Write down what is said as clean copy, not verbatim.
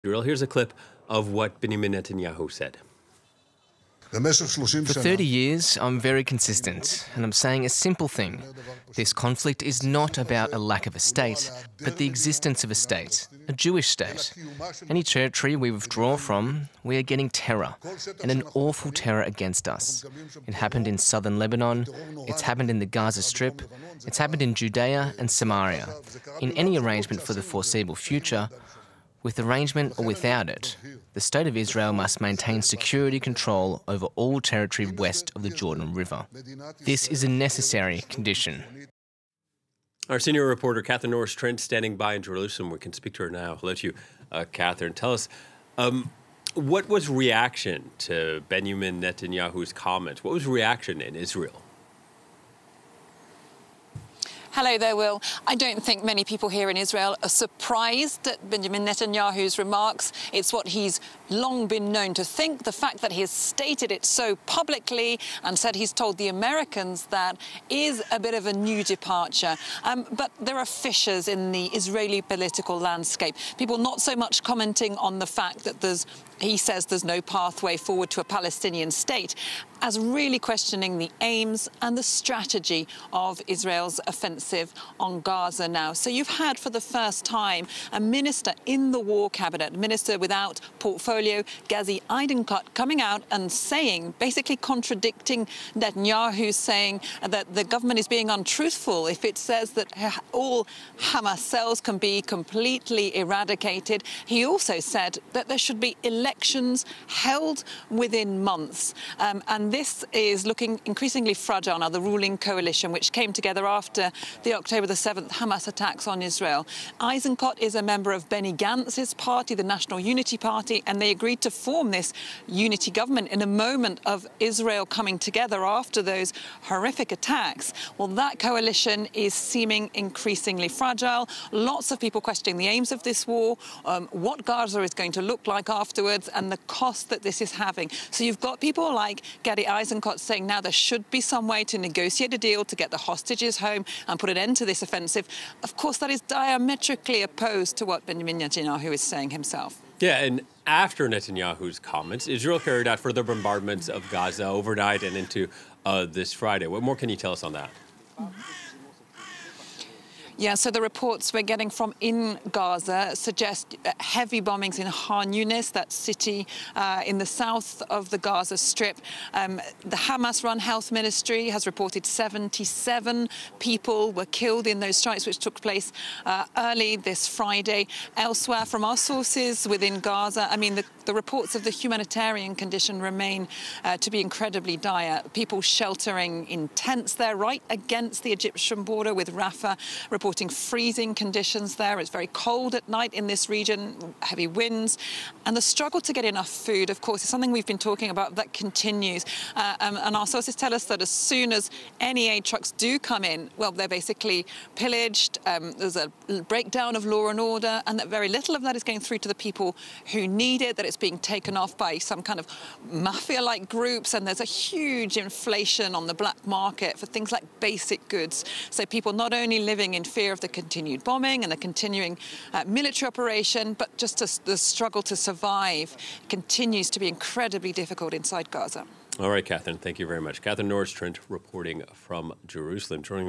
Here's a clip of what Benjamin Netanyahu said. For 30 years, I'm very consistent, and I'm saying a simple thing. This conflict is not about a lack of a state, but the existence of a state, a Jewish state. Any territory we withdraw from, we are getting terror, and an awful terror against us. It happened in southern Lebanon, it's happened in the Gaza Strip, it's happened in Judea and Samaria. In any arrangement for the foreseeable future, with arrangement or without it, the State of Israel must maintain security control over all territory west of the Jordan River. This is a necessary condition. Our senior reporter, Catherine Norris-Trent, standing by in Jerusalem. We can speak to her now. I'll let you, Catherine, tell us, what was reaction to Benjamin Netanyahu's comments? What was reaction in Israel? Hello there, Will. I don't think many people here in Israel are surprised at Benjamin Netanyahu's remarks. It's what he's long been known to think. The fact that he has stated it so publicly and said he's told the Americans that is a bit of a new departure. But there are fissures in the Israeli political landscape. People not so much commenting on the fact that he says there's no pathway forward to a Palestinian state, as really questioning the aims and the strategy of Israel's offensive on Gaza now. So you've had for the first time a minister in the war cabinet, a minister without portfolio, Gazi Eisenkot, coming out and saying, basically contradicting Netanyahu, saying that the government is being untruthful if it says that all Hamas cells can be completely eradicated. He also said that there should be elections held within months. And this is looking increasingly fragile now, the ruling coalition, which came together after the October the 7th Hamas attacks on Israel. Eisenkot is a member of Benny Gantz's party, the National Unity Party, and they agreed to form this unity government in a moment of Israel coming together after those horrific attacks. Well, that coalition is seeming increasingly fragile. Lots of people questioning the aims of this war, what Gaza is going to look like afterwards, and the cost that this is having. So you've got people like Gazi Eisenkot saying now there should be some way to negotiate a deal to get the hostages home and put an end to this offensive. Of course, that is diametrically opposed to what Benjamin Netanyahu is saying himself. Yeah, and after Netanyahu's comments, Israel carried out further bombardments of Gaza overnight and into this Friday. What more can you tell us on that? Yeah, so the reports we're getting from in Gaza suggest heavy bombings in Khan Yunis, that city in the south of the Gaza Strip. The Hamas-run health ministry has reported 77 people were killed in those strikes, which took place early this Friday. Elsewhere, from our sources within Gaza, I mean, the reports of the humanitarian condition remain to be incredibly dire. People sheltering in tents there right against the Egyptian border with Rafah, reporting freezing conditions there. It's very cold at night in this region, heavy winds. And the struggle to get enough food, of course, is something we've been talking about that continues. And our sources tell us that as soon as any aid trucks do come in, well, they're basically pillaged. There's a breakdown of law and order, and that very little of that is going through to the people who need it, that it's being taken off by some kind of mafia-like groups, and there's a huge inflation on the black market for things like basic goods. So people not only living in fear of the continued bombing and the continuing military operation, but just the struggle to survive continues to be incredibly difficult inside Gaza. All right, Catherine, thank you very much. Catherine Norris-Trent reporting from Jerusalem. Joining